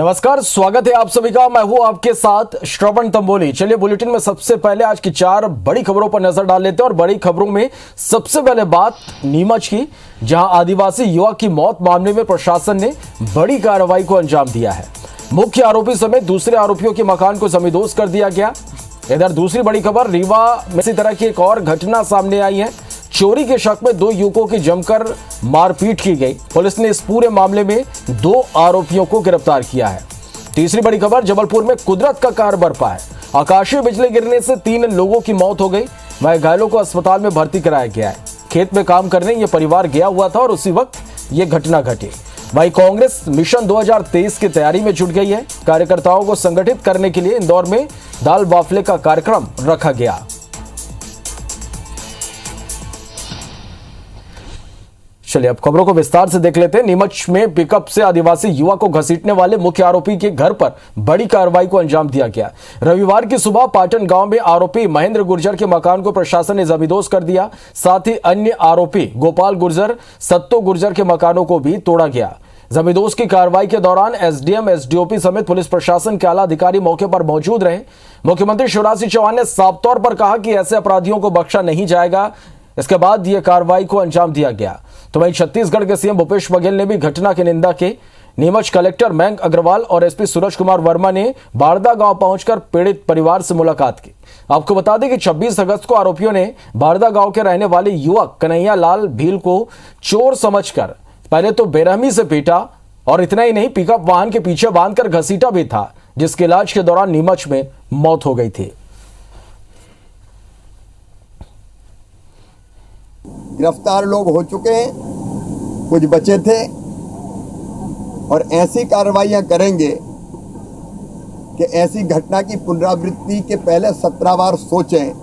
नमस्कार, स्वागत है आप सभी का। मैं हूं आपके साथ श्रवण तंबोली। चलिए बुलेटिन में सबसे पहले आज की 4 बड़ी खबरों पर नजर डाल लेते हैं। और बड़ी खबरों में सबसे पहले बात नीमच की, जहां आदिवासी युवक की मौत मामले में प्रशासन ने बड़ी कार्रवाई को अंजाम दिया है। मुख्य आरोपी समेत दूसरे आरोपियों के मकान को जमींदोज कर दिया गया। इधर दूसरी बड़ी खबर, रीवा में इसी तरह की एक और घटना सामने आई है। चोरी के शक में 2 युवकों की जमकर मारपीट की गई। पुलिस ने इस पूरे मामले में 2 आरोपियों को गिरफ्तार किया है। तीसरी बड़ी खबर, जबलपुर में कुदरत का कहर बरपा है। आकाशीय बिजली गिरने से 3 लोगों की मौत हो गई। वहीं घायलों को अस्पताल में भर्ती कराया गया है। खेत में काम करने यह परिवार गया हुआ था और उसी वक्त यह घटना घटी। वहीं कांग्रेस मिशन 2023 की तैयारी में जुट गई है। कार्यकर्ताओं को संगठित करने के लिए इंदौर में दाल बाफले का कार्यक्रम रखा गया। चलिए अब खबरों को विस्तार से देख लेते हैं। नीमच में पिकअप से आदिवासी युवक को घसीटने वाले मुख्य आरोपी के घर पर बड़ी कार्रवाई को अंजाम दिया गया। रविवार की सुबह पाटन गांव में आरोपी महेंद्र गुर्जर के मकान को प्रशासन ने जमींदोज कर दिया। साथ ही अन्य आरोपी गोपाल गुर्जर, सत्तो गुर्जर के मकानों को भी तोड़ा गया। जमींदोज की कार्रवाई के दौरान एसडीएम, एसडीओपी समेत पुलिस प्रशासन के आला अधिकारी मौके पर मौजूद रहे। मुख्यमंत्री शिवराज सिंह चौहान ने साफ तौर पर कहा कि ऐसे अपराधियों को बख्शा नहीं जाएगा। इसके बाद यह कार्रवाई को अंजाम दिया गया। तो वहीं छत्तीसगढ़ के सीएम भूपेश बघेल ने भी घटना की निंदा की। नीमच कलेक्टर मयंक अग्रवाल और एसपी सूरज कुमार वर्मा ने बारदा गांव पहुंचकर पीड़ित परिवार से मुलाकात की। आपको बता दें कि 26 अगस्त को आरोपियों ने बारदा गांव के रहने वाले युवक कन्हैया लाल भील को चोर समझकर पहले तो बेरहमी से पीटा और इतना ही नहीं, पिकअप वाहन के पीछे बांधकर घसीटा भी था, जिसके इलाज के दौरान नीमच में मौत हो गई थी। गिरफ्तार लोग हो चुके हैं, कुछ बचे थे और ऐसी कार्रवाइयां करेंगे कि ऐसी घटना की पुनरावृत्ति के पहले 17 बार सोचें।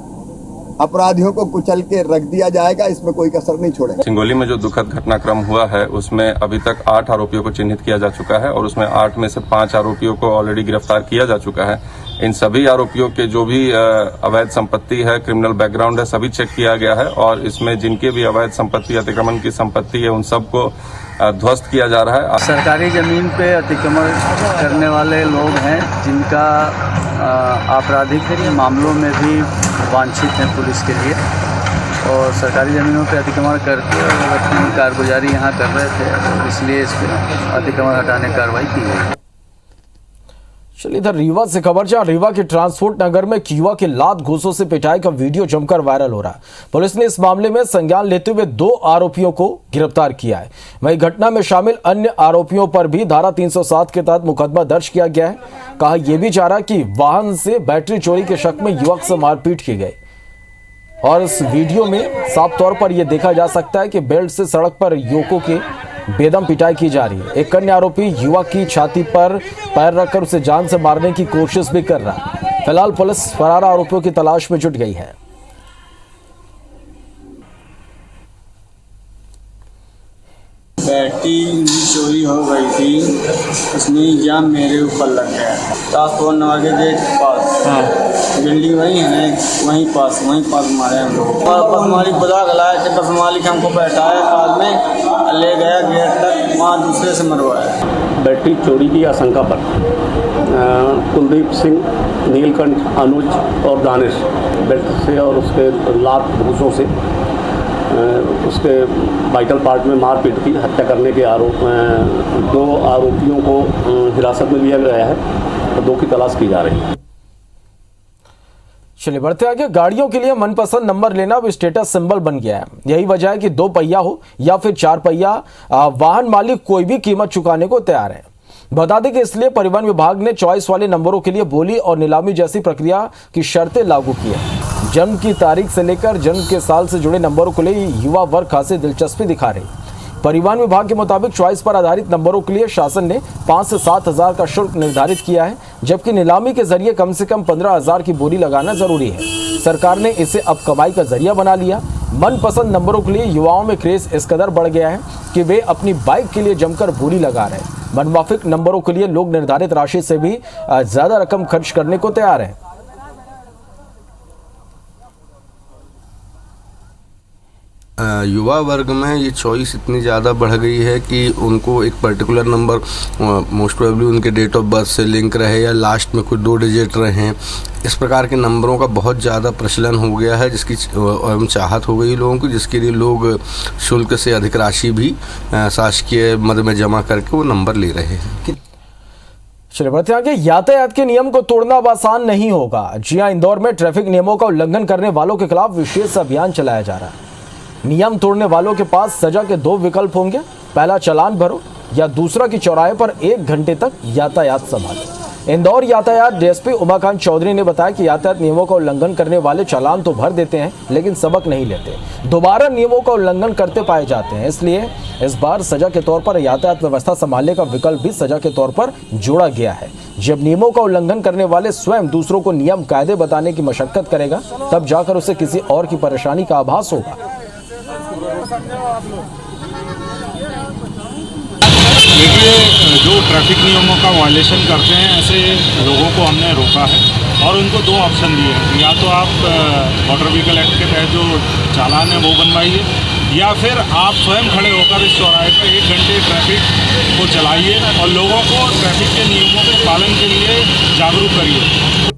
अपराधियों को कुचल के रख दिया जाएगा, इसमें कोई कसर नहीं छोड़ेगा। सिंगोली में जो दुखद घटनाक्रम हुआ है उसमें अभी तक 8 आरोपियों को चिन्हित किया जा चुका है और उसमें 8 में से 5 आरोपियों को ऑलरेडी गिरफ्तार किया जा चुका है। इन सभी आरोपियों के जो भी अवैध संपत्ति है, क्रिमिनल बैकग्राउंड है, सभी चेक किया गया है और इसमें जिनके भी अवैध संपत्ति, अतिक्रमण की संपत्ति है, उन सबको ध्वस्त किया जा रहा है। सरकारी जमीन पे अतिक्रमण करने वाले लोग हैं जिनका आपराधिक मामलों में भी वांछित हैं पुलिस के लिए, और सरकारी ज़मीनों पे अतिक्रमण करके और अपनी कारगुजारी यहाँ कर रहे थे, इसलिए इस पर अतिक्रमण हटाने की कार्रवाई की गई। चलिए इधर रीवा से खबर, जहां रीवा के ट्रांसपोर्ट नगर में युवक की लात घूंसों से पिटाई का वीडियो जमकर वायरल हो रहा है। पुलिस ने इस मामले में संज्ञान लेते हुए 2 आरोपियों को गिरफ्तार किया है। वहीं घटना में शामिल अन्य आरोपियों पर भी धारा 307 के तहत मुकदमा दर्ज किया गया है। कहा यह भी जा रहा कि वाहन से बैटरी चोरी के शक में युवक से मारपीट की गई और इस वीडियो में साफ तौर पर यह देखा जा सकता है कि बेल्ट से सड़क पर युवकों के बेदम पिटाई की जा रही है। एक अन्य आरोपी युवक की छाती पर पैर रखकर उसे जान से मारने की कोशिश भी कर रहा है। फिलहाल पुलिस फरार आरोपियों की तलाश में जुट गई है। बैटरी चोरी हो गई थी, उसमें इल्जाम मेरे ऊपर लग गया। ट्रांसपोर्ट नगर के गेट पास बिल्डिंग वहीं है, वहीं पास मारे हम लोग। बस मालिक बुला गलाया कि बस मालिक हमको बैठाया कार में, ले गया गेट तक, वहाँ दूसरे से मरवाया। बैटरी चोरी की आशंका पर कुलदीप सिंह, नीलकंठ, अनुज और दानिश बेल्ट से और उसके लात घूंसों से उसके वाइटल पार्ट में मारपीट की हत्या करने के आरोप में 2 आरोपियों को हिरासत में लिया गया है और 2 की तलाश की जा रही है। चलिए बढ़ते आगे। गाड़ियों के लिए मनपसंद नंबर लेना अब स्टेटस सिंबल बन गया है। यही वजह है कि 2 पहिया हो या फिर 4 पहिया वाहन मालिक कोई भी कीमत चुकाने को तैयार है। बता दें कि इसलिए परिवहन विभाग ने चॉइस वाले नंबरों के लिए बोली और नीलामी जैसी प्रक्रिया की शर्तें लागू की है। जन्म की तारीख से लेकर जन्म के साल से जुड़े नंबरों के लिए युवा वर्ग खासी दिलचस्पी दिखा रहे। परिवहन विभाग के मुताबिक चॉइस पर आधारित नंबरों के लिए शासन ने 5 से 7 हजार का शुल्क निर्धारित किया है, जबकि नीलामी के जरिए कम से कम 15 हजार की बोली लगाना जरूरी है। सरकार ने इसे अब कमाई का जरिया बना लिया। मनपसंद नंबरों के लिए युवाओं में क्रेज इस कदर बढ़ गया है कि वे अपनी बाइक के लिए जमकर बोली लगा रहे हैं। मनमाफिक नंबरों के लिए लोग निर्धारित राशि से भी ज्यादा रकम खर्च करने को तैयार हैं। युवा वर्ग में ये चॉइस इतनी ज़्यादा बढ़ गई है कि उनको एक पर्टिकुलर नंबर मोस्ट प्रोबेबली उनके डेट ऑफ बर्थ से लिंक रहे या लास्ट में कुछ 2 डिजिट रहे, इस प्रकार के नंबरों का बहुत ज़्यादा प्रचलन हो गया है, जिसकी एवं चाहत हो गई लोगों को, जिसके लिए लोग शुल्क से अधिक राशि भी शासकीय मद में जमा करके वो नंबर ले रहे हैं। चलिए बढ़ते आगे। यातायात के नियम को तोड़ना अब आसान नहीं होगा। जी हां, इंदौर में ट्रैफिक नियमों का उल्लंघन करने वालों के खिलाफ विशेष अभियान चलाया जा रहा है। नियम तोड़ने वालों के पास सजा के 2 विकल्प होंगे। पहला, चालान भरो, या दूसरा कि चौराहे पर 1 घंटे तक यातायात संभालो। इंदौर यातायात डीएसपी उमाकांत चौधरी ने बताया कि यातायात नियमों का उल्लंघन करने वाले चालान तो भर देते हैं, लेकिन सबक नहीं लेते, दोबारा नियमों का उल्लंघन करते पाए जाते हैं। इसलिए इस बार सजा के तौर पर यातायात व्यवस्था संभालने का विकल्प भी सजा के तौर पर जोड़ा गया है। जब नियमों का उल्लंघन करने वाले स्वयं दूसरों को नियम कायदे बताने की मशक्कत करेगा, तब जाकर उसे किसी और की परेशानी का आभास होगा। देखिए, जो ट्रैफिक नियमों का वायलेशन करते हैं ऐसे लोगों को हमने रोका है और उनको 2 ऑप्शन दिए हैं। या तो आप मोटर व्हीकल एक्ट के तहत जो चालान है वो बनवाइए, या फिर आप स्वयं खड़े होकर इस चौराहे पर 1 घंटे ट्रैफिक को चलाइए और लोगों को ट्रैफिक के नियमों के पालन के लिए जागरूक करिए।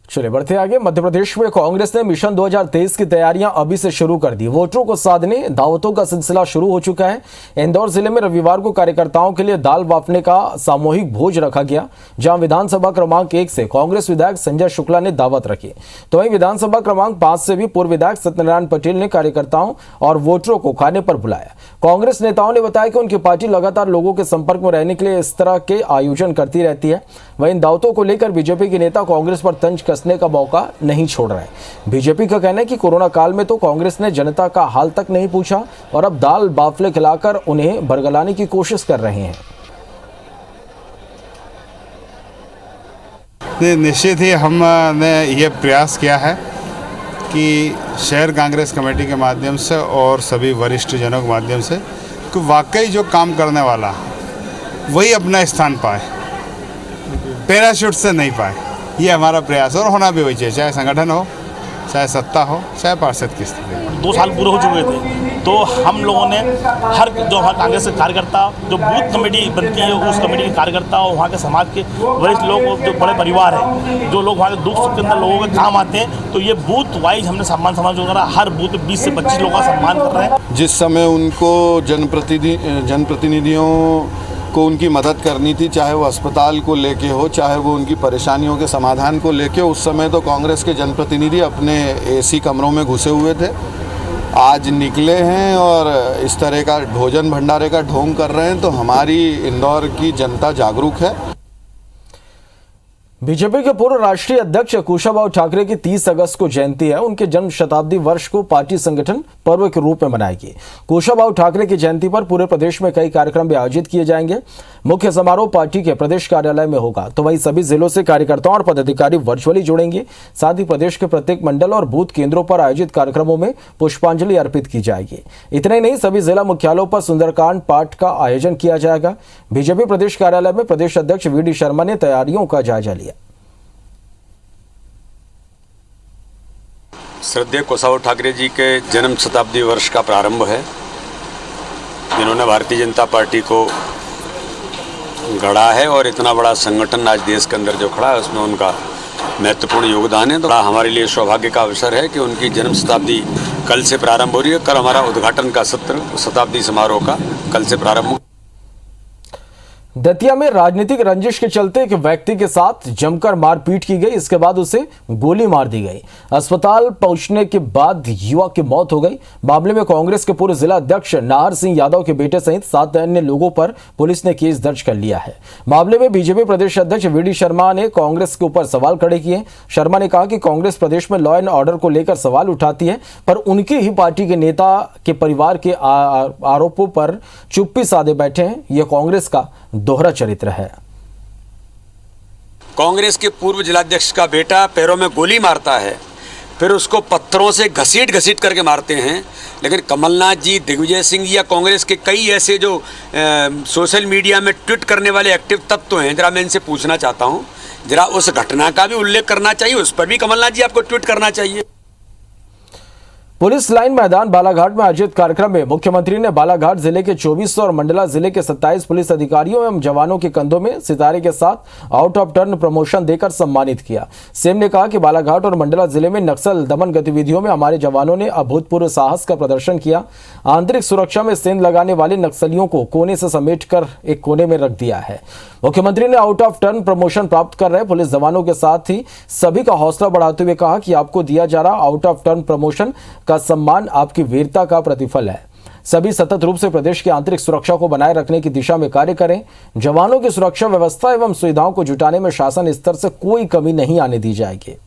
चलिए बढ़ते आगे। मध्य प्रदेश में कांग्रेस ने मिशन 2023 की तैयारियां अभी से शुरू कर दी। वोटरों को साधने दावतों का सिलसिला शुरू हो चुका है। इंदौर जिले में रविवार को कार्यकर्ताओं के लिए दाल बांटने का सामूहिक भोज रखा गया, जहां विधानसभा क्रमांक 1 से कांग्रेस विधायक संजय शुक्ला ने दावत रखी, तो वहीं विधानसभा क्रमांक 5 से भी पूर्व विधायक सत्यनारायण पटेल ने कार्यकर्ताओं और वोटरों को खाने पर बुलाया। कांग्रेस नेताओं ने बताया कि उनकी पार्टी लगातार लोगों के संपर्क में रहने के लिए इस तरह के आयोजन करती रहती है। वहीं इन दावतों को लेकर बीजेपी के नेता कांग्रेस पर तंज कसने का मौका नहीं छोड़ रहे हैं। बीजेपी का कहना है कि कोरोना काल में तो कांग्रेस ने जनता का हाल तक नहीं पूछा और अब दाल बाफले खिलाकर उन्हें बरगलाने की कोशिश कर रहे हैं। निश्चित ही हमने ये प्रयास किया है कि शहर कांग्रेस कमेटी के माध्यम से और सभी वरिष्ठ जनों के माध्यम से कि वाकई जो काम करने वाला वही अपना स्थान पाए, पैराशूट से नहीं पाए। ये हमारा प्रयास और होना भी वही चाहिए, चाहे संगठन हो, चाहे सत्ता हो, चाहे पार्षद की स्थिति। 2 साल पूरे हो चुके थे, तो हम लोगों ने हर जो हमारे कांग्रेस के कार्यकर्ता, जो बूथ कमेटी बनती है उस कमेटी के कार्यकर्ता और वहाँ के समाज के वरिष्ठ लोग, जो बड़े परिवार हैं, जो लोग वहाँ के दुख सुख के अंदर लोगों के काम आते हैं, तो ये बूथ वाइज हमने सम्मान समाज वगैरह हर बूथ 20 से 25 लोगों का सम्मान कर रहे हैं। जिस समय उनको जनप्रतिनिधियों को उनकी मदद करनी थी, चाहे वो अस्पताल को लेके हो, चाहे वो उनकी परेशानियों के समाधान को लेके, उस समय तो कांग्रेस के जनप्रतिनिधि अपने एसी कमरों में घुसे हुए थे। आज निकले हैं और इस तरह का भोजन भंडारे का ढोंग कर रहे हैं, तो हमारी इंदौर की जनता जागरूक है। बीजेपी के पूर्व राष्ट्रीय अध्यक्ष कुशाभाऊ ठाकरे की 30 अगस्त को जयंती है। उनके जन्म शताब्दी वर्ष को पार्टी संगठन पर्व के रूप में मनाएगी। कुशाभाऊ ठाकरे की जयंती पर पूरे प्रदेश में कई कार्यक्रम भी आयोजित किए जाएंगे। मुख्य समारोह पार्टी के प्रदेश कार्यालय में होगा, तो वहीं सभी जिलों से कार्यकर्ताओं और पदाधिकारी वर्चुअली जुड़ेंगे। साथ ही प्रदेश के प्रत्येक मंडल और बूथ केंद्रों पर आयोजित कार्यक्रमों में पुष्पांजलि अर्पित की जाएगी। इतना ही नहीं, सभी जिला मुख्यालयों पर सुंदरकांड पाठ का आयोजन किया जाएगा। बीजेपी प्रदेश कार्यालय में प्रदेश अध्यक्ष वीडी शर्मा ने तैयारियों का जायजा लिया। श्रद्धेय कुशाभाऊ ठाकरे जी के जन्म शताब्दी वर्ष का प्रारंभ है, जिन्होंने भारतीय जनता पार्टी को गढ़ा है और इतना बड़ा संगठन आज देश के अंदर जो खड़ा है उसमें उनका महत्वपूर्ण योगदान है। तो हमारे लिए सौभाग्य का अवसर है कि उनकी जन्म शताब्दी कल से प्रारंभ हो रही है। कल हमारा उद्घाटन का सत्र शताब्दी समारोह का कल से प्रारंभ। दतिया में राजनीतिक रंजिश के चलते एक व्यक्ति के साथ जमकर मारपीट की गई। इसके बाद उसे गोली मार दी गई। अस्पताल पहुंचने के बाद युवक की मौत हो गई। मामले में कांग्रेस के पूर्व जिला अध्यक्ष नाहर सिंह यादव के बेटे सहित 7 अन्य लोगों पर पुलिस ने केस दर्ज कर लिया है। मामले में बीजेपी प्रदेश अध्यक्ष वीडी शर्मा ने कांग्रेस के ऊपर सवाल खड़े किए। शर्मा ने कहा कि कांग्रेस प्रदेश में लॉ एंड ऑर्डर को लेकर सवाल उठाती है, पर उनकी ही पार्टी के नेता के परिवार के आरोपों पर चुप्पी साधे बैठे हैं। यह कांग्रेस का दोहरा चरित्र है। कांग्रेस के पूर्व जिलाध्यक्ष का बेटा पैरों में गोली मारता है, फिर उसको पत्थरों से घसीट करके मारते हैं। लेकिन कमलनाथ जी, दिग्विजय सिंह जी या कांग्रेस के कई ऐसे जो सोशल मीडिया में ट्वीट करने वाले एक्टिव तत्व हैं, जरा मैं इनसे पूछना चाहता हूं, जरा उस घटना का भी उल्लेख करना चाहिए, उस पर भी कमलनाथ जी आपको ट्वीट करना चाहिए। पुलिस लाइन मैदान बालाघाट में आयोजित कार्यक्रम में मुख्यमंत्री ने बालाघाट जिले के 24 और मंडला जिले के 27 पुलिस अधिकारियों एवं जवानों के कंधों में सितारे के साथ आउट ऑफ टर्न प्रमोशन देकर सम्मानित किया। सीएम ने कहा कि बालाघाट और मंडला जिले में नक्सल दमन गतिविधियों में हमारे जवानों ने अभूतपूर्व साहस का प्रदर्शन किया। आंतरिक सुरक्षा में सेंध लगाने वाले नक्सलियों को कोने से समेटकर एक कोने में रख दिया है। मुख्यमंत्री ने आउट ऑफ टर्न प्रमोशन प्राप्त कर रहे पुलिस जवानों के साथ ही सभी का हौसला बढ़ाते हुए कहा कि आपको दिया जा रहा आउट ऑफ टर्न प्रमोशन का सम्मान आपकी वीरता का प्रतिफल है। सभी सतत रूप से प्रदेश की आंतरिक सुरक्षा को बनाए रखने की दिशा में कार्य करें। जवानों की सुरक्षा व्यवस्था एवं सुविधाओं को जुटाने में शासन स्तर से कोई कमी नहीं आने दी जाएगी।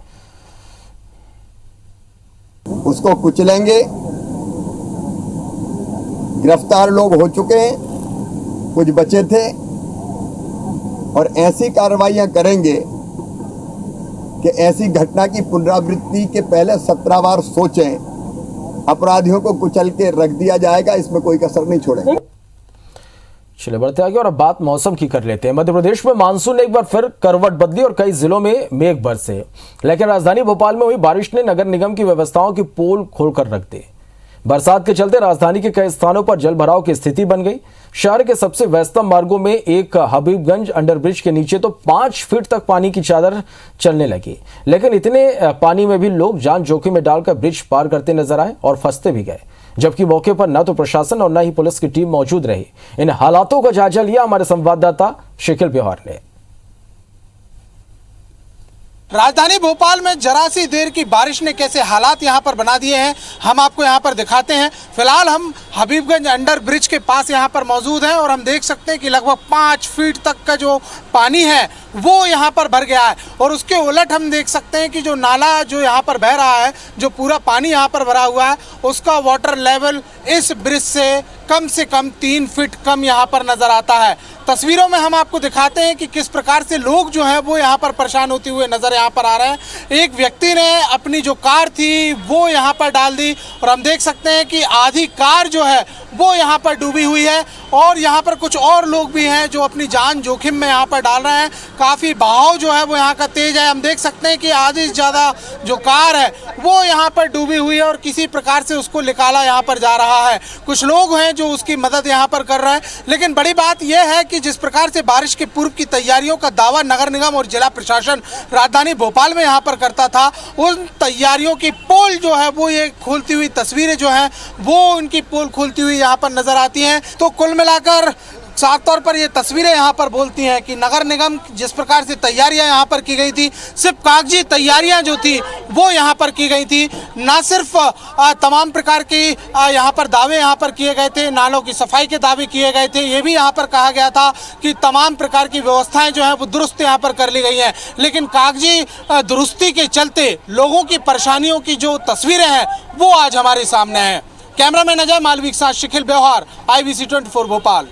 उसको कुचलेंगे। गिरफ्तार लोग हो चुके हैं, कुछ बचे थे, और ऐसी कार्रवाइयां करेंगे कि ऐसी घटना की पुनरावृत्ति के पहले 17 बार सोचें। अपराधियों को कुचल के रख दिया जाएगा, इसमें कोई कसर नहीं छोड़ेंगे। चलिए बढ़ते आगे और अब बात मौसम की कर लेते हैं। मध्य प्रदेश में मानसून ने एक बार फिर करवट बदली और कई जिलों में मेघ बरसे, लेकिन राजधानी भोपाल में हुई बारिश ने नगर निगम की व्यवस्थाओं की पोल खोलकर रख दी। बरसात के चलते राजधानी के कई स्थानों पर जल भराव की स्थिति बन गई। शहर के सबसे व्यस्तम मार्गों में एक हबीबगंज अंडरब्रिज के नीचे तो 5 फीट तक पानी की चादर चलने लगी, लेकिन इतने पानी में भी लोग जान जोखिम में डालकर ब्रिज पार करते नजर आए और फंसते भी गए, जबकि मौके पर न तो प्रशासन और न ही पुलिस की टीम मौजूद रही। इन हालातों का जायजा लिया हमारे संवाददाता शिखिल ब्योहार ने। राजधानी भोपाल में जरा सी देर की बारिश ने कैसे हालात यहां पर बना दिए हैं, हम आपको यहां पर दिखाते हैं। फिलहाल हम हबीबगंज अंडर ब्रिज के पास यहां पर मौजूद हैं और हम देख सकते हैं कि लगभग 5 फीट तक का जो पानी है वो यहां पर भर गया है, और उसके उलट हम देख सकते हैं कि जो नाला जो यहां पर बह रहा है, जो पूरा पानी यहां पर भरा हुआ है, उसका वाटर लेवल इस ब्रिज से कम 3 फीट कम यहां पर नजर आता है। तस्वीरों में हम आपको दिखाते हैं कि किस प्रकार से लोग जो हैं वो यहाँ पर परेशान होते हुए नजर यहाँ पर आ रहे हैं। एक व्यक्ति ने अपनी जो कार थी वो यहाँ पर डाल दी और हम देख सकते हैं कि आधी कार जो है वो यहाँ पर डूबी हुई है, और यहाँ पर कुछ और लोग भी हैं जो अपनी जान जोखिम में यहाँ पर डाल रहे हैं। काफ़ी बहाव जो है वो यहाँ का तेज है। हम देख सकते हैं कि आधी से ज़्यादा जो कार है वो यहाँ पर डूबी हुई है और किसी प्रकार से उसको निकाला यहाँ पर जा रहा है। कुछ लोग हैं जो उसकी मदद यहाँ पर कर रहे हैं, लेकिन बड़ी बात यह है कि जिस प्रकार से बारिश के पूर्व की तैयारियों का दावा नगर निगम और जिला प्रशासन राजधानी भोपाल में यहाँ पर करता था, उन तैयारियों की पोल जो है वो ये खोलती हुई तस्वीरें जो हैं वो उनकी पोल खोलती हुई यहाँ पर नजर आती हैं। तो कुल मिलाकर साफ तौर पर ये तस्वीरें यहाँ पर बोलती हैं कि नगर निगम जिस प्रकार से तैयारियां यहाँ पर की गई थी, सिर्फ कागजी तैयारियां जो थी वो यहाँ पर की गई थी, ना सिर्फ तमाम प्रकार की यहाँ पर दावे यहाँ पर किए गए थे, नालों की सफाई के दावे किए गए थे, ये भी यहाँ पर कहा गया था कि तमाम प्रकार की व्यवस्थाएं जो हैं वो दुरुस्त यहाँ पर कर ली गई हैं, लेकिन कागजी दुरुस्ती के चलते लोगों की परेशानियों की जो तस्वीरें हैं वो आज हमारे सामने हैं। कैमरामैन अजय मालवी के साथ शिखिल ब्योहार, IBC 24 भोपाल।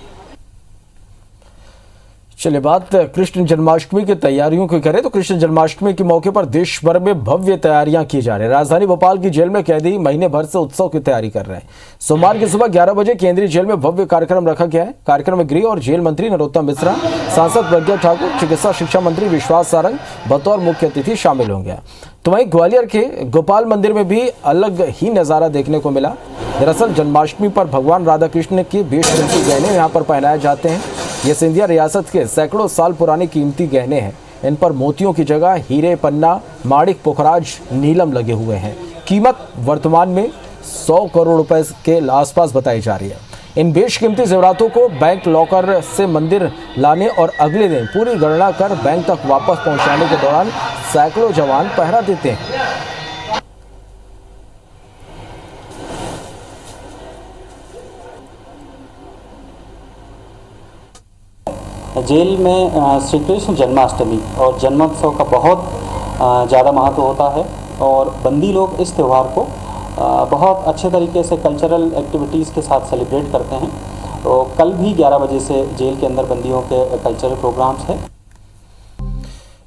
चलिए बात कृष्ण जन्माष्टमी की तैयारियों की करें तो कृष्ण जन्माष्टमी के मौके पर देश भर में भव्य तैयारियां की जा रही हैं। राजधानी भोपाल की जेल में कैदी महीने भर से उत्सव की तैयारी कर रहे हैं। सोमवार की सुबह 11 बजे केंद्रीय जेल में भव्य कार्यक्रम रखा गया है। कार्यक्रम में गृह और जेल मंत्री नरोत्तम मिश्रा, सांसद प्रज्ञा ठाकुर, चिकित्सा शिक्षा मंत्री विश्वास सारंग बतौर मुख्य अतिथि शामिल होंगे। तो वहीं ग्वालियर के गोपाल मंदिर में भी अलग ही नजारा देखने को मिला। दरअसल जन्माष्टमी पर भगवान राधा कृष्ण के बेशकीमती गहने यहाँ पर पहनाए जाते हैं। ये सिंधिया रियासत के सैकड़ों साल पुराने कीमती गहने हैं। इन पर मोतियों की जगह हीरे, पन्ना, माणिक, पुखराज, नीलम लगे हुए हैं। कीमत वर्तमान में 100 करोड़ रुपए के आसपास बताई जा रही है। इन बेशकीमती जेवरातों को बैंक लॉकर से मंदिर लाने और अगले दिन पूरी गणना कर बैंक तक वापस पहुंचाने के दौरान सैकड़ों जवान पहरा देते हैं। जेल में श्री कृष्ण जन्माष्टमी और जन्मोत्सव का बहुत ज़्यादा महत्व होता है और बंदी लोग इस त्यौहार को बहुत अच्छे तरीके से कल्चरल एक्टिविटीज़ के साथ सेलिब्रेट करते हैं। तो कल भी 11 बजे से जेल के अंदर बंदियों के कल्चरल प्रोग्राम्स हैं।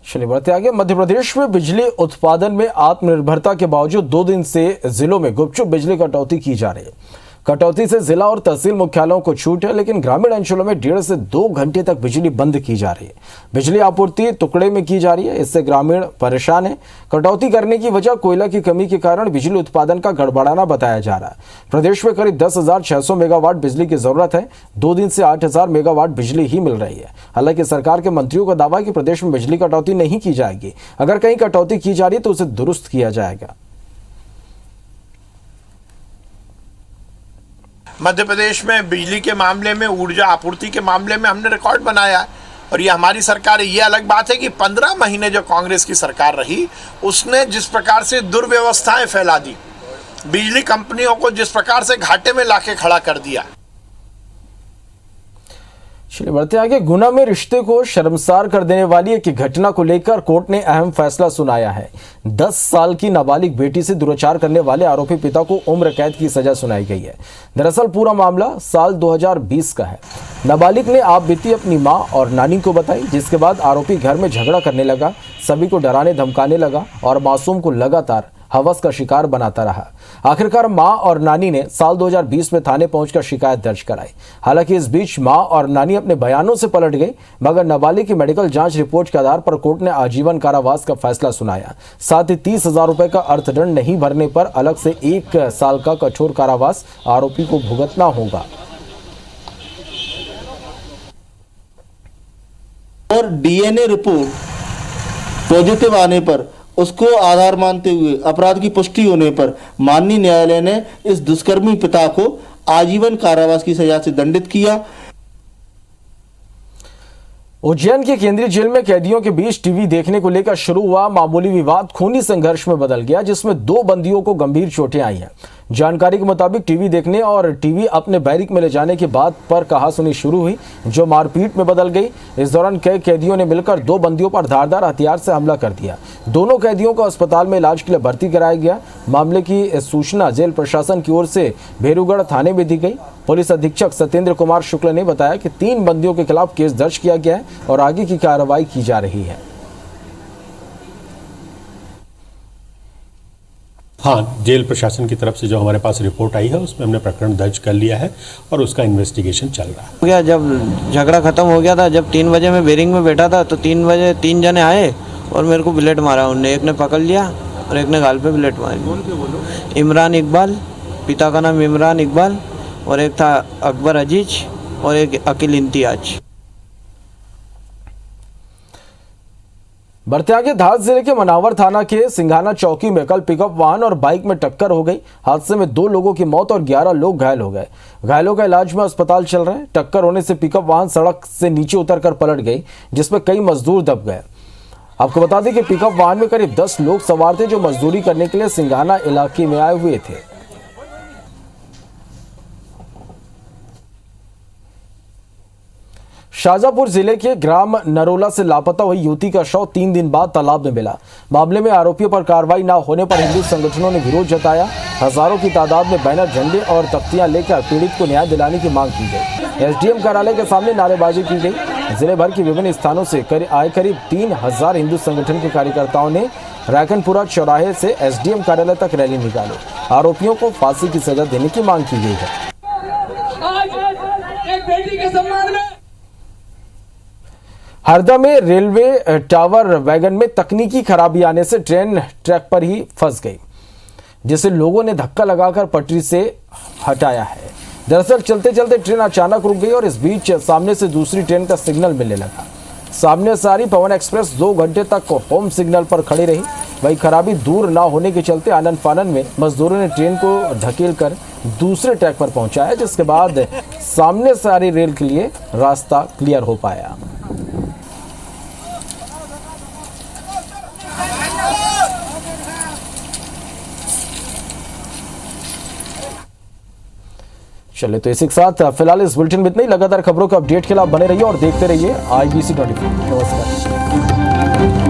चलिए बढ़ते आगे। मध्य प्रदेश में बिजली उत्पादन में आत्मनिर्भरता के बावजूद 2 दिन से जिलों में गुपचुप बिजली कटौती की जा रही है। कटौती से जिला और तहसील मुख्यालयों को छूट है, लेकिन ग्रामीण अंचलों में 1.5 से 2 घंटे तक बिजली बंद की जा रही है। बिजली आपूर्ति टुकड़े में की जा रही है, इससे ग्रामीण परेशान है। कटौती करने की वजह कोयला की कमी के कारण बिजली उत्पादन का गड़बड़ाना बताया जा रहा है। प्रदेश में करीब 10,600 मेगावाट बिजली की जरूरत है। 2 दिन से 8,000 मेगावाट बिजली ही मिल रही है। हालांकि सरकार के मंत्रियों का दावा है कि प्रदेश में बिजली कटौती नहीं की जाएगी। अगर कहीं कटौती की जा रही है तो उसे दुरुस्त किया जाएगा। मध्य प्रदेश में बिजली के मामले में, ऊर्जा आपूर्ति के मामले में हमने रिकॉर्ड बनाया है और ये हमारी सरकार है। ये अलग बात है कि 15 महीने जो कांग्रेस की सरकार रही उसने जिस प्रकार से दुर्व्यवस्थाएं फैला दी, बिजली कंपनियों को जिस प्रकार से घाटे में लाके खड़ा कर दिया। चलिए बढ़ते आगे। गुना में रिश्ते को शर्मसार कर देने वाली एक घटना को लेकर कोर्ट ने अहम फैसला सुनाया है। 10 साल की नाबालिग बेटी से दुराचार करने वाले आरोपी पिता को उम्र कैद की सजा सुनाई गई है। दरअसल पूरा मामला साल 2020 का है। नाबालिग ने आप बीती अपनी मां और नानी को बताई, जिसके बाद आरोपी घर में झगड़ा करने लगा, सभी को डराने धमकाने लगा और मासूम को लगातार हवस का शिकार बनाता रहा। आखिरकार मां और नानी ने साल 2020 में थाने पहुंचकर शिकायत दर्ज कराई। हालांकि इस बीच मां और नानी अपने बयानों से पलट गई, मगर नाबालिग की मेडिकल जांच रिपोर्ट के आधार पर कोर्ट ने आजीवन कारावास का फैसला सुनाया। साथ ही 30,000 रुपए का अर्थदंड नहीं भरने पर अलग से 1 साल का कठोर कारावास आरोपी को भुगतना होगा। और डीएनए रिपोर्ट पॉजिटिव आने पर उसको आधार मानते हुए अपराध की पुष्टि होने पर माननीय न्यायालय ने इस दुष्कर्मी पिता को आजीवन कारावास की सजा से दंडित किया। उज्जैन के केंद्रीय जेल में कैदियों के बीच टीवी देखने को लेकर शुरू हुआ मामूली विवाद खूनी संघर्ष में बदल गया, जिसमें 2 बंदियों को गंभीर चोटें आई हैं। जानकारी के मुताबिक टीवी देखने और टीवी अपने बैरिक में ले जाने की बात पर कहासुनी शुरू हुई, जो मारपीट में बदल गई। इस दौरान कई कैदियों ने मिलकर 2 बंदियों पर धारदार हथियार से हमला कर दिया। दोनों कैदियों को अस्पताल में इलाज के लिए भर्ती कराया गया। मामले की सूचना जेल प्रशासन की ओर से भेरूगढ़ थाने में दी गई। पुलिस अधीक्षक सत्येंद्र कुमार शुक्ल ने बताया कि 3 बंदियों के खिलाफ केस दर्ज किया गया है और आगे की कार्रवाई की जा रही है। हाँ, जेल प्रशासन की तरफ से जो हमारे पास रिपोर्ट आई है उसमें हमने प्रकरण दर्ज कर लिया है और उसका इन्वेस्टिगेशन चल रहा है। हो गया, जब झगड़ा खत्म हो गया था, जब 3 बजे मैं बेरिंग में बैठा था तो 3 बजे 3 जने आए और मेरे को बुलेट मारा। उनने एक ने पकड़ लिया और एक ने गाल पे बुलेट मारी। इमरान इकबाल, पिता का नाम इमरान इकबाल, और एक था अकबर अजीज और एक अकील इम्तियाज। बढ़ते आगे। धार जिले के मनावर थाना के सिंघाना चौकी में कल पिकअप वाहन और बाइक में टक्कर हो गई। हादसे में 2 लोगों की मौत और 11 लोग घायल हो गए। घायलों का इलाज में अस्पताल चल रहा है। टक्कर होने से पिकअप वाहन सड़क से नीचे उतरकर पलट गई, जिसमें कई मजदूर दब गए। आपको बता दें कि पिकअप वाहन में करीब 10 लोग सवार थे, जो मजदूरी करने के लिए सिंघाना इलाके में आए हुए थे। शाजापुर जिले के ग्राम नरोला से लापता हुई युवती का शव 3 दिन बाद तालाब में मिला। मामले में आरोपियों पर कार्रवाई न होने पर हिंदू संगठनों ने विरोध जताया। हजारों की तादाद में बैनर, झंडे और तख्तियां लेकर पीड़ित को न्याय दिलाने की मांग की गई। एसडीएम कार्यालय के सामने नारेबाजी की गई। जिले भर के विभिन्न स्थानों से आए करीब 3,000 हिंदू संगठन के कार्यकर्ताओं ने रायकनपुरा चौराहे से एसडीएम कार्यालय तक रैली निकाली। आरोपियों को फांसी की सजा देने की मांग की गई है। हरदा में रेलवे टावर वैगन में तकनीकी खराबी आने से ट्रेन ट्रैक पर ही फंस गई, जिसे लोगों ने धक्का लगाकर पटरी से हटाया है। दरअसल चलते चलते ट्रेन अचानक रुक गई और इस बीच सामने से दूसरी ट्रेन का सिग्नल मिलने लगा। सामने से आ रही पवन एक्सप्रेस 2 घंटे तक होम सिग्नल पर खड़ी रही। वही खराबी दूर न होने के चलते आनन फानन में मजदूरों ने ट्रेन को धकेलकर दूसरे ट्रैक पर पहुंचाया, जिसके बाद सामने से आ रही रेल के लिए रास्ता क्लियर हो पाया। चलिए तो इसी के साथ फिलहाल इस बुलेटिन में इतना ही। लगातार खबरों के अपडेट के लिए आप बने रहिए और देखते रहिए IBC24। नमस्कार।